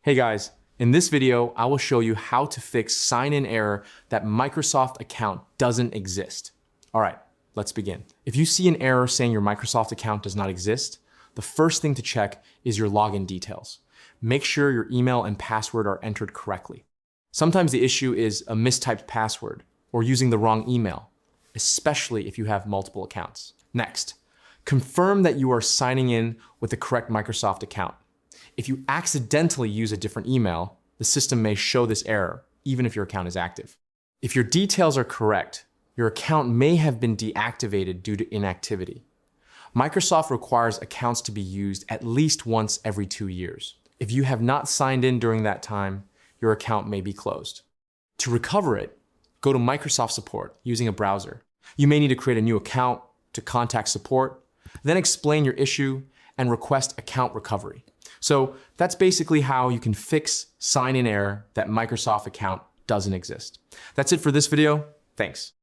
Hey guys, in this video, I will show you how to fix sign-in error that Microsoft account doesn't exist. All right, let's begin. If you see an error saying your Microsoft account does not exist, the first thing to check is your login details. Make sure your email and password are entered correctly. Sometimes the issue is a mistyped password or using the wrong email, especially if you have multiple accounts. Next, confirm that you are signing in with the correct Microsoft account. If you accidentally use a different email, the system may show this error, even if your account is active. If your details are correct, your account may have been deactivated due to inactivity. Microsoft requires accounts to be used at least once every 2 years. If you have not signed in during that time, your account may be closed. To recover it, go to Microsoft Support using a browser. You may need to create a new account to contact support, then explain your issue and request account recovery. So that's basically how you can fix sign-in error that Microsoft account doesn't exist. That's it for this video. Thanks.